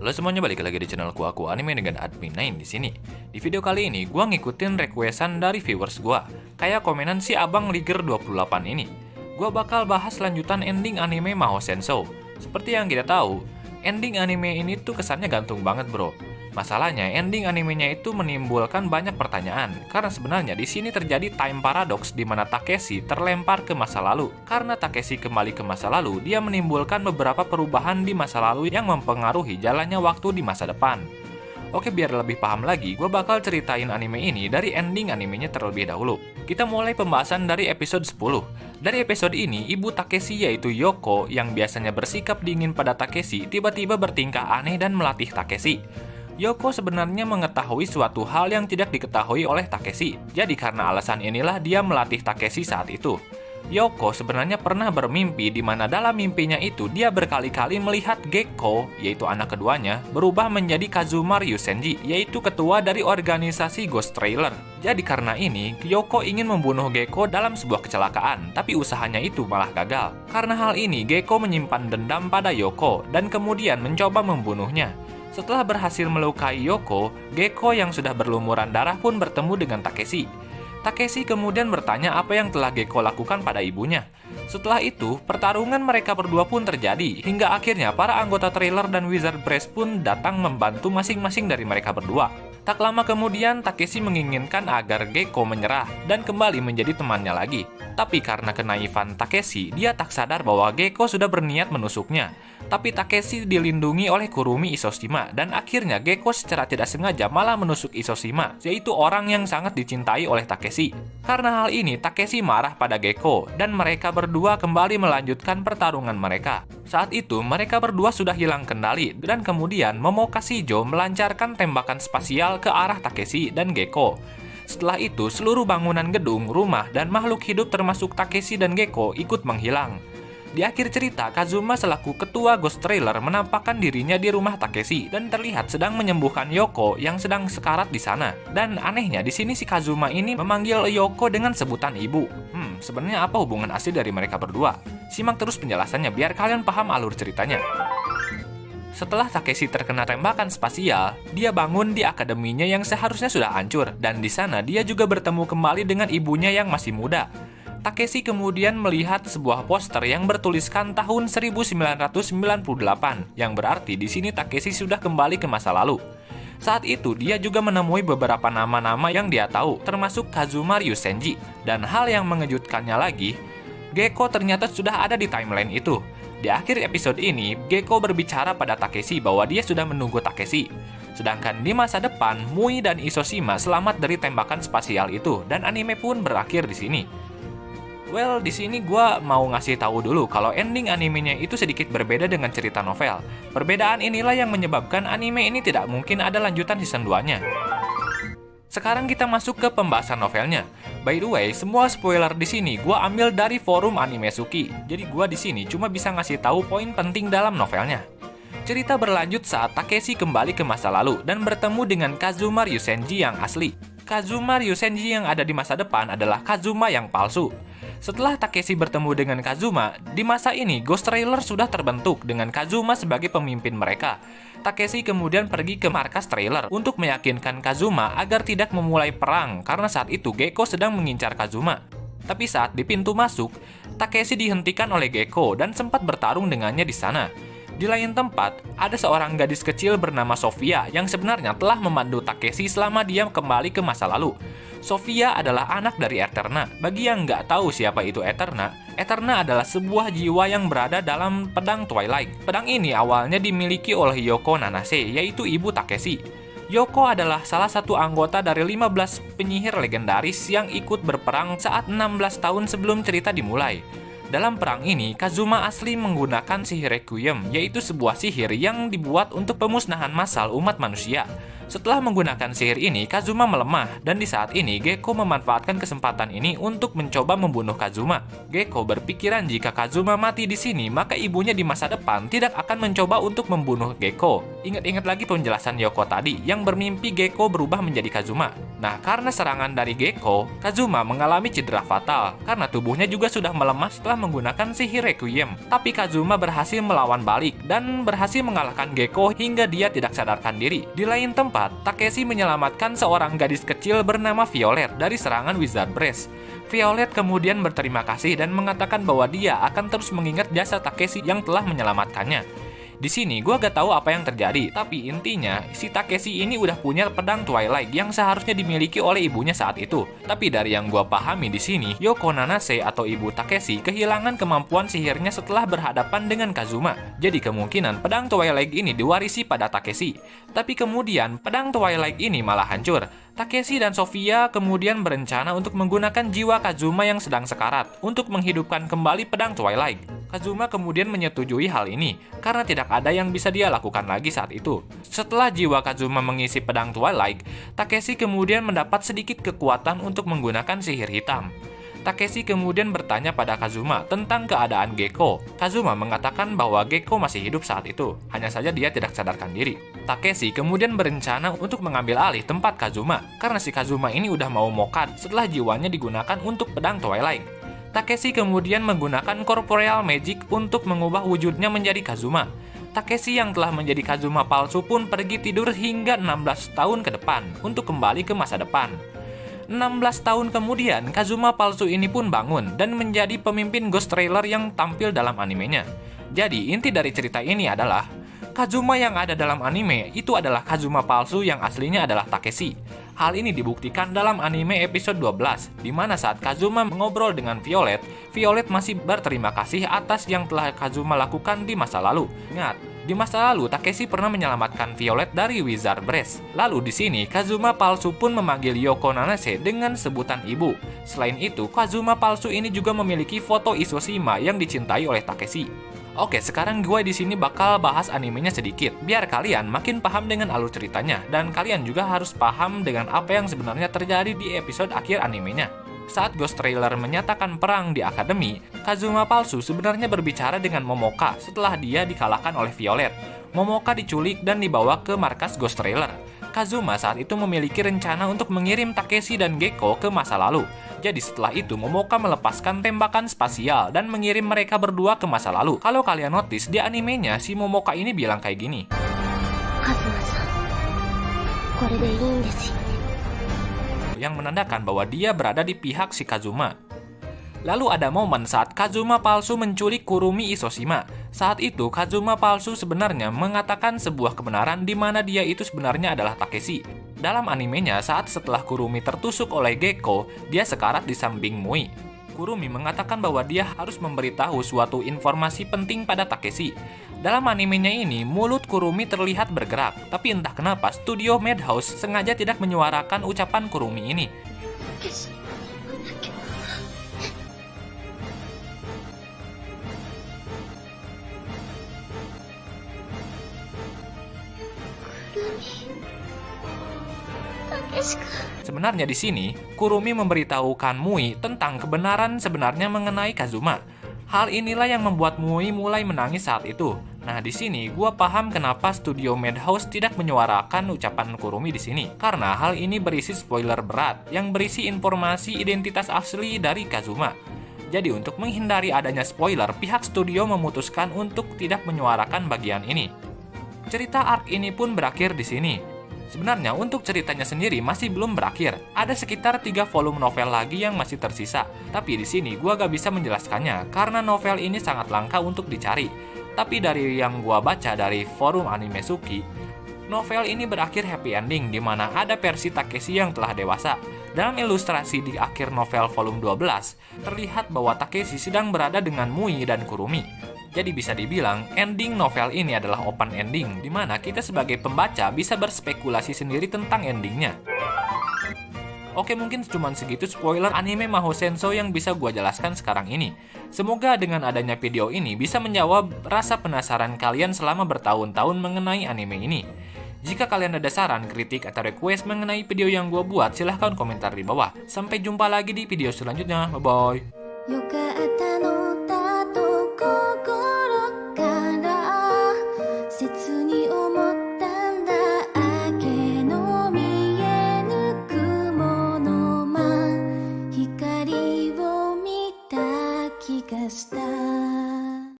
Halo semuanya, balik lagi di channelku, aku Anime dengan Admin9 di sini. Di video kali ini, gua ngikutin requestan dari viewers gua. Kayak komenan si Abang Liger 28 ini. Gua bakal bahas lanjutan ending anime Mahou Sensou. Seperti yang kita tahu, ending anime ini tuh kesannya gantung banget, bro. Masalahnya, ending animenya itu menimbulkan banyak pertanyaan, karena sebenarnya di sini terjadi time paradox di mana Takeshi terlempar ke masa lalu. Karena Takeshi kembali ke masa lalu, dia menimbulkan beberapa perubahan di masa lalu yang mempengaruhi jalannya waktu di masa depan. Oke, biar lebih paham lagi, gue bakal ceritain anime ini dari ending animenya terlebih dahulu. Kita mulai pembahasan dari episode 10. Dari episode ini, ibu Takeshi yaitu Yoko yang biasanya bersikap dingin pada Takeshi tiba-tiba bertingkah aneh dan melatih Takeshi. Yoko sebenarnya mengetahui suatu hal yang tidak diketahui oleh Takeshi. Jadi karena alasan inilah dia melatih Takeshi saat itu. Yoko sebenarnya pernah bermimpi di mana dalam mimpinya itu dia berkali-kali melihat Gekko, yaitu anak keduanya, berubah menjadi Kazuma Ryusenji, yaitu ketua dari organisasi Ghost Trailer. Jadi karena ini, Yoko ingin membunuh Gekko dalam sebuah kecelakaan, tapi usahanya itu malah gagal. Karena hal ini, Gekko menyimpan dendam pada Yoko dan kemudian mencoba membunuhnya. Setelah berhasil melukai Yoko, Gekko yang sudah berlumuran darah pun bertemu dengan Takeshi. Takeshi kemudian bertanya apa yang telah Gekko lakukan pada ibunya. Setelah itu, pertarungan mereka berdua pun terjadi, hingga akhirnya para anggota trailer dan Wizard Brass pun datang membantu masing-masing dari mereka berdua. Tak lama kemudian, Takeshi menginginkan agar Gekko menyerah dan kembali menjadi temannya lagi. Tapi karena kenaifan Takeshi, dia tak sadar bahwa Gekko sudah berniat menusuknya. Tapi Takeshi dilindungi oleh Kurumi Isoshima, dan akhirnya Gekko secara tidak sengaja malah menusuk Isoshima, yaitu orang yang sangat dicintai oleh Takeshi. Karena hal ini, Takeshi marah pada Gekko, dan mereka berdua kembali melanjutkan pertarungan mereka. Saat itu, mereka berdua sudah hilang kendali, dan kemudian Momoka Shijo melancarkan tembakan spasial ke arah Takeshi dan Gekko. Setelah itu, seluruh bangunan gedung, rumah, dan makhluk hidup termasuk Takeshi dan Gekko ikut menghilang. Di akhir cerita, Kazuma selaku ketua Ghost Trailer menampakkan dirinya di rumah Takeshi dan terlihat sedang menyembuhkan Yoko yang sedang sekarat di sana. Dan anehnya, di sini si Kazuma ini memanggil Yoko dengan sebutan ibu. Sebenarnya apa hubungan asli dari mereka berdua? Simak terus penjelasannya biar kalian paham alur ceritanya. Setelah Takeshi terkena tembakan spasial, dia bangun di akademinya yang seharusnya sudah hancur, dan di sana dia juga bertemu kembali dengan ibunya yang masih muda. Takeshi kemudian melihat sebuah poster yang bertuliskan tahun 1998, yang berarti di sini Takeshi sudah kembali ke masa lalu. Saat itu dia juga menemui beberapa nama-nama yang dia tahu, termasuk Kazuma Ryusenji, dan hal yang mengejutkannya lagi, Gekko ternyata sudah ada di timeline itu. Di akhir episode ini, Gekko berbicara pada Takeshi bahwa dia sudah menunggu Takeshi. Sedangkan di masa depan, Mui dan Isoshima selamat dari tembakan spasial itu, dan anime pun berakhir di sini. Well, di sini gua mau ngasih tahu dulu kalau ending animenya itu sedikit berbeda dengan cerita novel. Perbedaan inilah yang menyebabkan anime ini tidak mungkin ada lanjutan season 2-nya. Sekarang kita masuk ke pembahasan novelnya. By the way, semua spoiler di sini gua ambil dari forum Animesuki. Jadi gua di sini cuma bisa ngasih tahu poin penting dalam novelnya. Cerita berlanjut saat Takeshi kembali ke masa lalu dan bertemu dengan Kazuma Ryusenji yang asli. Kazuma Ryusenji yang ada di masa depan adalah Kazuma yang palsu. Setelah Takeshi bertemu dengan Kazuma, di masa ini Ghost Trailer sudah terbentuk dengan Kazuma sebagai pemimpin mereka. Takeshi kemudian pergi ke markas trailer untuk meyakinkan Kazuma agar tidak memulai perang karena saat itu Gekko sedang mengincar Kazuma. Tapi saat di pintu masuk, Takeshi dihentikan oleh Gekko dan sempat bertarung dengannya di sana. Di lain tempat, ada seorang gadis kecil bernama Sofia yang sebenarnya telah memandu Takeshi selama dia kembali ke masa lalu. Sofia adalah anak dari Eterna. Bagi yang nggak tahu siapa itu Eterna, Eterna adalah sebuah jiwa yang berada dalam pedang Twilight. Pedang ini awalnya dimiliki oleh Yoko Nanase, yaitu ibu Takeshi. Yoko adalah salah satu anggota dari 15 penyihir legendaris yang ikut berperang saat 16 tahun sebelum cerita dimulai. Dalam perang ini, Kazuma asli menggunakan sihir Requiem, yaitu sebuah sihir yang dibuat untuk pemusnahan massal umat manusia. Setelah menggunakan sihir ini, Kazuma melemah, dan di saat ini Gekko memanfaatkan kesempatan ini untuk mencoba membunuh Kazuma. Gekko berpikiran jika Kazuma mati di sini, maka ibunya di masa depan tidak akan mencoba untuk membunuh Gekko. Ingat-ingat lagi penjelasan Yoko tadi, yang bermimpi Gekko berubah menjadi Kazuma. Nah, karena serangan dari Gekko, Kazuma mengalami cedera fatal karena tubuhnya juga sudah melemah setelah menggunakan sihir Requiem. Tapi Kazuma berhasil melawan balik dan berhasil mengalahkan Gekko hingga dia tidak sadarkan diri. Di lain tempat, Takeshi menyelamatkan seorang gadis kecil bernama Violet dari serangan Wizard Breath. Violet kemudian berterima kasih dan mengatakan bahwa dia akan terus mengingat jasa Takeshi yang telah menyelamatkannya. Di sini gue gak tahu apa yang terjadi, tapi intinya si Takeshi ini udah punya pedang Twilight yang seharusnya dimiliki oleh ibunya saat itu. Tapi dari yang gue pahami di sini, Yoko Nanase atau ibu Takeshi kehilangan kemampuan sihirnya setelah berhadapan dengan Kazuma. Jadi kemungkinan pedang Twilight ini diwarisi pada Takeshi. Tapi kemudian pedang Twilight ini malah hancur. Takeshi dan Sofia kemudian berencana untuk menggunakan jiwa Kazuma yang sedang sekarat untuk menghidupkan kembali pedang Twilight. Kazuma kemudian menyetujui hal ini karena tidak ada yang bisa dia lakukan lagi saat itu. Setelah jiwa Kazuma mengisi pedang Twilight, Takeshi kemudian mendapat sedikit kekuatan untuk menggunakan sihir hitam. Takeshi kemudian bertanya pada Kazuma tentang keadaan Gekko. Kazuma mengatakan bahwa Gekko masih hidup saat itu, hanya saja dia tidak sadarkan diri. Takeshi kemudian berencana untuk mengambil alih tempat Kazuma, karena si Kazuma ini udah mau mokat setelah jiwanya digunakan untuk pedang Twilight. Takeshi kemudian menggunakan Corporeal Magic untuk mengubah wujudnya menjadi Kazuma. Takeshi yang telah menjadi Kazuma palsu pun pergi tidur hingga 16 tahun ke depan untuk kembali ke masa depan. 16 tahun kemudian, Kazuma palsu ini pun bangun dan menjadi pemimpin Ghost Trailer yang tampil dalam animenya. Jadi, inti dari cerita ini adalah Kazuma yang ada dalam anime itu adalah Kazuma palsu yang aslinya adalah Takeshi. Hal ini dibuktikan dalam anime episode 12, di mana saat Kazuma mengobrol dengan Violet, Violet masih berterima kasih atas yang telah Kazuma lakukan di masa lalu. Ingat, di masa lalu Takeshi pernah menyelamatkan Violet dari Wizard Breath. Lalu di sini Kazuma palsu pun memanggil Yoko Nanase dengan sebutan ibu. Selain itu, Kazuma palsu ini juga memiliki foto Isoshima yang dicintai oleh Takeshi. Oke, sekarang gue di sini bakal bahas animenya sedikit, biar kalian makin paham dengan alur ceritanya, dan kalian juga harus paham dengan apa yang sebenarnya terjadi di episode akhir animenya. Saat Ghost Trailer menyatakan perang di Akademi, Kazuma palsu sebenarnya berbicara dengan Momoka setelah dia dikalahkan oleh Violet. Momoka diculik dan dibawa ke markas Ghost Trailer. Kazuma saat itu memiliki rencana untuk mengirim Takeshi dan Gekko ke masa lalu. Jadi setelah itu Momoka melepaskan tembakan spasial dan mengirim mereka berdua ke masa lalu. Kalau kalian notice di animenya si Momoka ini bilang kayak gini. Kazuma-san, kore de ii desu yo ne. Yang menandakan bahwa dia berada di pihak si Kazuma. Lalu ada momen saat Kazuma palsu menculik Kurumi Isoshima. Saat itu Kazuma palsu sebenarnya mengatakan sebuah kebenaran di mana dia itu sebenarnya adalah Takeshi. Dalam animenya saat setelah Kurumi tertusuk oleh Gekko, dia sekarat di samping Mui. Kurumi mengatakan bahwa dia harus memberitahu suatu informasi penting pada Takeshi. Dalam animenya ini, mulut Kurumi terlihat bergerak, tapi entah kenapa studio Madhouse sengaja tidak menyuarakan ucapan Kurumi ini. Sebenarnya di sini, Kurumi memberitahukan Mui tentang kebenaran sebenarnya mengenai Kazuma. Hal inilah yang membuat Mui mulai menangis saat itu. Nah, di sini gua paham kenapa studio Madhouse tidak menyuarakan ucapan Kurumi di sini. Karena hal ini berisi spoiler berat yang berisi informasi identitas asli dari Kazuma. Jadi untuk menghindari adanya spoiler, pihak studio memutuskan untuk tidak menyuarakan bagian ini. Cerita arc ini pun berakhir di sini. Sebenarnya untuk ceritanya sendiri masih belum berakhir. Ada sekitar 3 volume novel lagi yang masih tersisa. Tapi di sini gua gak bisa menjelaskannya karena novel ini sangat langka untuk dicari. Tapi dari yang gua baca dari forum Anime Suki, novel ini berakhir happy ending di mana ada versi Takeshi yang telah dewasa. Dalam ilustrasi di akhir novel volume 12, terlihat bahwa Takeshi sedang berada dengan Mui dan Kurumi. Jadi bisa dibilang, ending novel ini adalah open ending, di mana kita sebagai pembaca bisa berspekulasi sendiri tentang endingnya. Oke, mungkin cuma segitu spoiler anime Mahou Sensou yang bisa gua jelaskan sekarang ini. Semoga dengan adanya video ini bisa menjawab rasa penasaran kalian selama bertahun-tahun mengenai anime ini. Jika kalian ada saran, kritik, atau request mengenai video yang gua buat, silahkan komentar di bawah. Sampai jumpa lagi di video selanjutnya. Bye-bye.